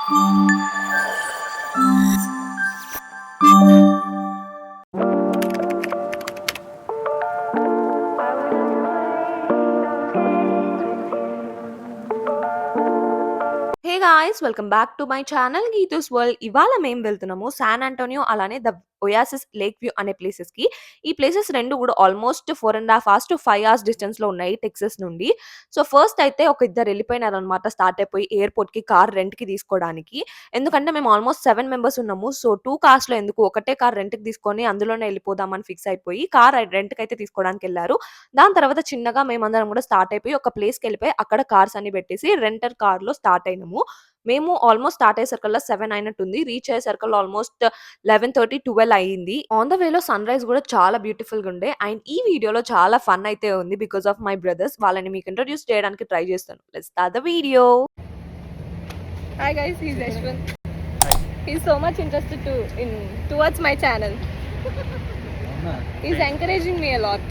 Hey guys, welcome back to my channel Geethu's world. ఇవాళ మేము వెళ్తున్నాము శాన్ ఆంటోనియో అలానే ద ఒయాసిస్ లేక్ వ్యూ అనే ప్లేసెస్ కి. ఈ ప్లేసెస్ రెండు కూడా almost 4.5 hours to 5 hours distance లో ఉన్నాయి టెక్సస్ నుండి. సో ఫస్ట్ అయితే ఒక ఇద్దరు వెళ్ళిపోయినారు అనమాట, స్టార్ట్ అయిపోయి ఎయిర్పోర్ట్ కి కార్ రెంట్ కి తీసుకోవడానికి. ఎందుకంటే మేము ఆల్మోస్ట్ 7 members ఉన్నాము. సో 2 cars లో ఎందుకు, ఒకటే కార్ రెంట్ కి తీసుకొని అందులోనే వెళ్ళిపోదామని ఫిక్స్ అయిపోయి కార్ రెంట్ కి అయితే తీసుకోవడానికి వెళ్ళారు. దాని తర్వాత చిన్నగా మేమందరం కూడా స్టార్ట్ అయిపోయి ఒక ప్లేస్ కి వెళ్ళిపోయి అక్కడ కార్స్ అన్ని పెట్టేసి రెంటర్ కార్ లో స్టార్ట్ అయినాము. మేము ఆల్మోస్ట్ స్టార్ట్ అయ్యేసరికల్లా 7 అయినట్టుంది. రీచ్ అయ్యేసరికల్లా ఆల్మోస్ట్ 11:30, 12 అయ్యింది. ఆన్ ద వేలో సన్ రైజ్ కూడా చాలా బ్యూటిఫుల్ గా ఉండే. అండ్ ఈ వీడియోలో చాలా ఫన్ అయితే ఉంది బికాస్ ఆఫ్ మై బ్రదర్స్. వాళ్ళని మీకు ఇంట్రొడ్యూస్ చేయడానికి ట్రై చేస్తాను. Let's start the video. Hi guys, he's Ashwin. He's so much interested towards my channel. He's encouraging me a lot.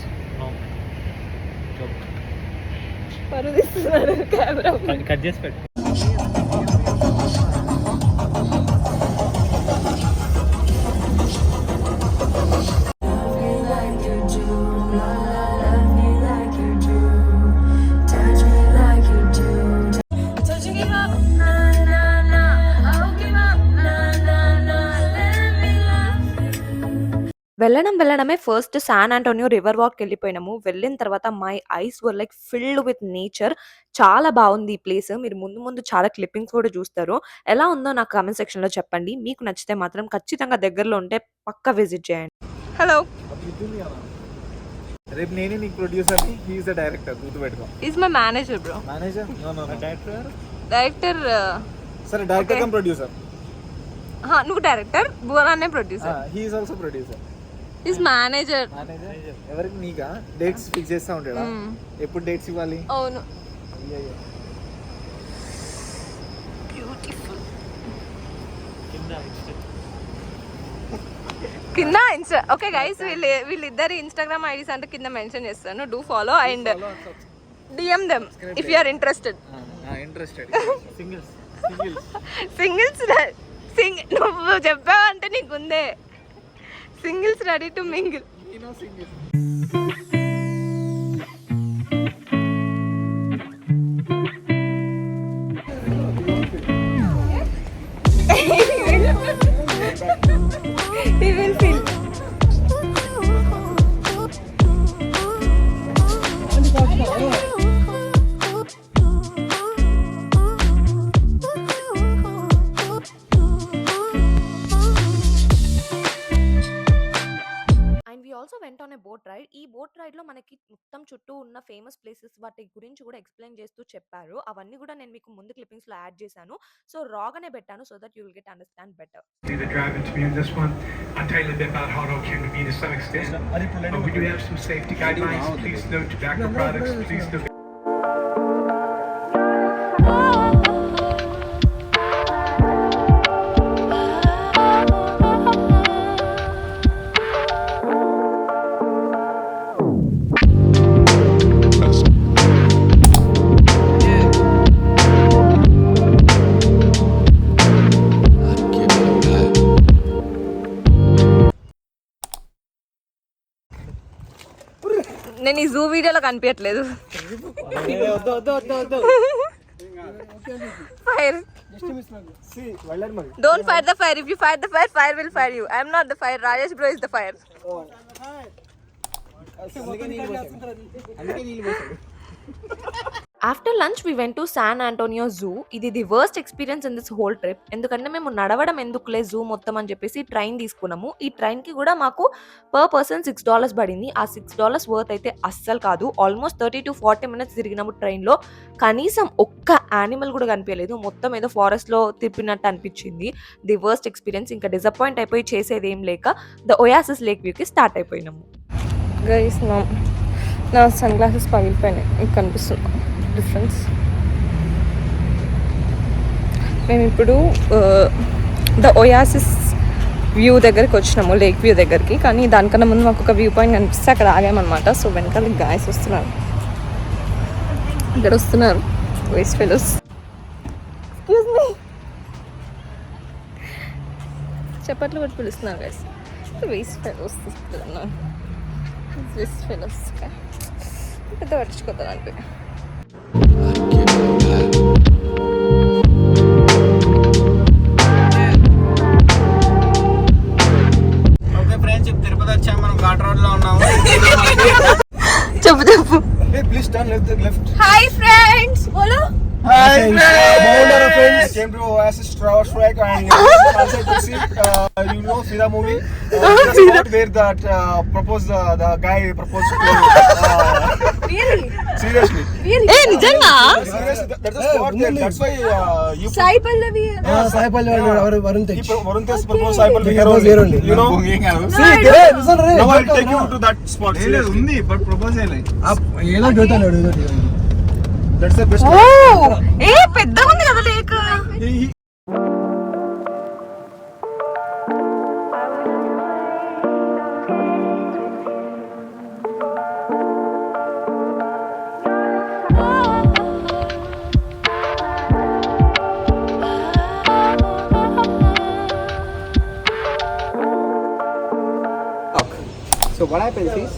పరుదిస్తున్నారు కెమెరా. కట్ చేసి పెట్టు. వెళ్ళడమే first San Antonio river walk వెళ్ళిపోయినాము. వెళ్ళిన తర్వాత my eyes were like filled with nature. చాలా బాగుంది ఈ ప్లేస్. మీరు ముందు ముందు చాలా క్లిప్పింగ్స్ కూడా చూస్తారు. ఎలా ఉందో నాకు కామెంట్ సెక్షన్ లో చెప్పండి. మీకు నచ్చితే మాత్రం ఖచ్చితంగా దగ్గరలో ఉంటే పక్కా విజిట్ చేయండి. హలో, రేపు నేనే నీకు ప్రొడ్యూసర్ ని, హి ఇస్ ద డైరెక్టర్. గుర్తుపెట్టుకో. Is my manager bro. Manager? No no no. Director. సరే, డైరెక్టర్ కమ్ ప్రొడ్యూసర్. నువ్వు డైరెక్టర్, బువరానే producer. He is also producer. Is manager. Manager ఎవరికి? నీకా? డేట్స్ ఫిక్స్ చేస్తా ఉంటాడా? ఎప్పుడు డేట్స్ ఇవ్వాలి? అవును. అయ్యయ్యో. బ్యూటిఫుల్. కింద ఓకే గైస్, వీళ్ళిద్దరి ఇన్స్టాగ్రామ్ ఐడీస్ అంటే కింద మెన్షన్ చేస్తాను. Do follow and DM them if you are interested. Interested. Singles నువ్వు చెప్పావంటే నీకుందే. Singles ready to mingle. He will feel. Also went on a boat ride. ఈ బోట్ రైడ్ లో మనకి మొత్తం చుట్టూ ఉన్న ఫేమస్ ప్లేసెస్ వాటి గురించి కూడా ఎక్స్ప్లెయిన్ చేస్తూ చెప్పారు. అవన్నీ కూడా నేను మీకు ముందు క్లిప్పింగ్స్ లో యాడ్ చేశాను. సో రాగానే పెట్టాను so that you will get understand better. The drive into me in this one. I'll tell you a little bit about how it came to be to some extent. But we do have some safety guidelines. Please no tobacco products. Please no. నేను ఈ zoo వీడియోలో కనిపించట్లేదు. Fire. Don't fire the fire. If you fire the fire, fire will fire you. I am not the fire. Rajesh bro is the fire. After lunch we went to San Antonio zoo. ఇది the worst experience in this whole trip. ఎందుకంటే మేము నడవడం ఎందుకులే zoo మొత్తం అని చెప్పేసి train తీసుకున్నాము. ఈ ట్రైన్ కి కూడా మాకు పర్ పర్సన్ $6 పడింది. ఆ $6 వర్త్ అయితే అస్సలు కాదు. ఆల్మోస్ట్ 30 to 40 minutes తిరిగినాము ట్రైన్ లో. కనీసం ఒక్క యానిమల్ కూడా కనిపించలేదు. మొత్తం ఏదో ఫారెస్ట్ లో తిప్పినట్టు అనిపించింది. The worst experience. ఇంకా డిసప్పాయింట్ అయిపోయి చేసేది ఏం లేక ద ఒయాసిస్ లేక్ వ్యూ కి స్టార్ట్ అయిపోయినాము. గైస్, నా సన్ గ్లాసెస్ పగిలిపోయినాయి. మీకు కనిపిస్తుంది డిఫరెన్స్. మేము ఇప్పుడు ద ఒయాసిస్ వ్యూ దగ్గరికి వచ్చినాము, లేక్ వ్యూ దగ్గరికి. కానీ దానికన్నా ముందు మాకు ఒక వ్యూ పాయింట్ కనిపిస్తే అక్కడ ఆగామన్నమాట. సో వెనకాల గాయస్ వస్తున్నారు, ఇక్కడ వస్తున్నారు వేస్ట్ ఫెలోస్. Excuse me. చప్పట్లు కొట్టి పిలుస్తున్నారు గైస్. వేస్ట్ ఫెలోస్ తీసుకున్నాను. వేస్ట్ ఫెలోస్ పెద్ద పట్టించుకోతాను అంటే. ఓకే ఫ్రెండ్స్, తిరుపతి వచ్చాము. మనం ఘాట్ రోడ్ లో ఉన్నాము. చెప్పు చెప్పు. Please turn left. Hi friends బోలో. Hi friends, came to Oasis Tower Strike and also to see you know Fida movie, the spot where that proposed the guy proposed to Really? seriously ఏ నిజంగా? seriously that's the spot there. That's why you Sai Pallavi. Sai Pallavi Varun Tej Varun Tej proposed Sai Pallavi here only. You know, now I'll take you to that spot. Seriously, but propose ఏదో చూస్తాడు. that's the best. ఏ పెద్దగా ఉంది కదా లేక. So what happens is,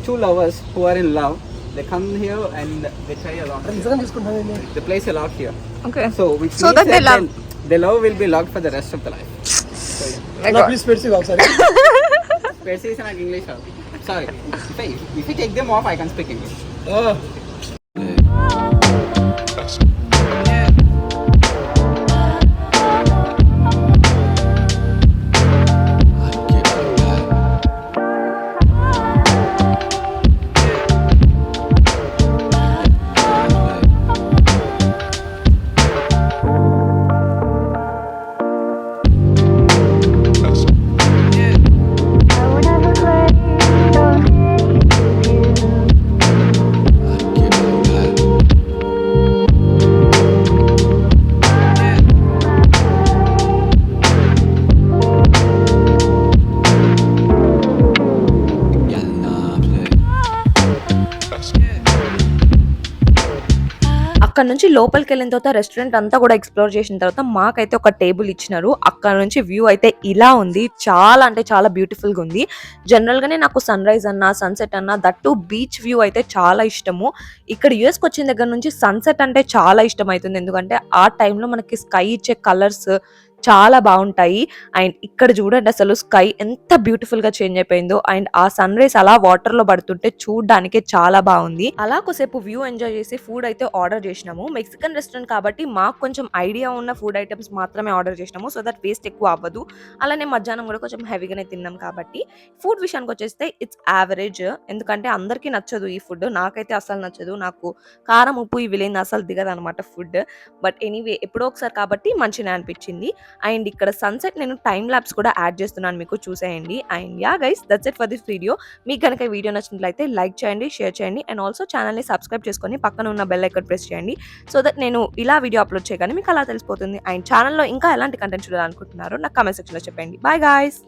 two lovers who are in love, they come here and they try a lot. They place a lot here. Okay. So which So means that they love. their love will be locked for the rest of the life. Please పెట్టి ఒకసారి. Percy is like English. Sorry. If you take them off, I can speak English. అక్కడ నుంచి లోపలికి వెళ్ళిన తర్వాత restaurant అంతా కూడా explore చేసిన తర్వాత మాకైతే ఒక టేబుల్ ఇచ్చినారు. అక్కడ నుంచి వ్యూ అయితే ఇలా ఉంది. చాలా అంటే చాలా బ్యూటిఫుల్ గా ఉంది. జనరల్ గానే నాకు సన్ రైజ్ అన్నా సన్సెట్ అన్నా దట్టు బీచ్ వ్యూ అయితే చాలా ఇష్టము. ఇక్కడ యూఎస్కి వచ్చిన దగ్గర నుంచి సన్సెట్ అంటే చాలా ఇష్టం అవుతుంది. ఎందుకంటే ఆ టైంలో మనకి స్కై ఇచ్చే కలర్స్ చాలా బాగుంటాయి. అండ్ ఇక్కడ చూడండి అసలు స్కై ఎంత బ్యూటిఫుల్ గా చేంజ్ అయిపోయిందో. అండ్ ఆ సన్ రైజ్ అలా వాటర్ లో పడుతుంటే చూడడానికి చాలా బాగుంది. అలా కొద్దిసేపు వ్యూ ఎంజాయ్ చేసి ఫుడ్ అయితే ఆర్డర్ చేసినాము. మెక్సికన్ రెస్టారెంట్ కాబట్టి మాకు కొంచెం ఐడియా ఉన్న ఫుడ్ ఐటమ్స్ మాత్రమే ఆర్డర్ చేసినాము. సో దట్ వేస్ట్ ఎక్కువ అవ్వదు. అలానే మధ్యాహ్నం కూడా కొంచెం హెవీగానే తిన్నాం కాబట్టి ఫుడ్ విషయానికి వచ్చేస్తే ఇట్స్ యావరేజ్. ఎందుకంటే అందరికీ నచ్చదు ఈ ఫుడ్. నాకైతే అసలు నచ్చదు. నాకు కారం ఉప్పు ఇవి లేని అసలు దిగదు అనమాట ఫుడ్. బట్ ఎనీవే ఎప్పుడో ఒకసారి కాబట్టి మంచిగా అనిపించింది. అండ్ ఇక్కడ సన్సెట్ నేను టైం ల్యాప్స్ కూడా యాడ్ చేస్తున్నాను, మీకు చూసేయండి. And yeah guys, that's it for this video. మీకు కనుక ఈ వీడియో నచ్చినట్లయితే లైక్ చేయండి, షేర్ చేయండి. అండ్ ఆల్సో ఛానల్ని సబ్స్క్రైబ్ చేసుకొని పక్కన ఉన్న బెల్ ఐకాన్ ప్రెస్ చేయండి. సో దట్ నేను ఇలా వీడియో అప్లోడ్ చేయగానే మీకు అలా తెలిసిపోతుంది. అండ్ ఛానల్లో ఇంకా ఎలాంటి కంటెంట్ చూడాలనుకుంటున్నారో నాకు కామెంట్ సెక్షన్లో చెప్పండి. Bye guys.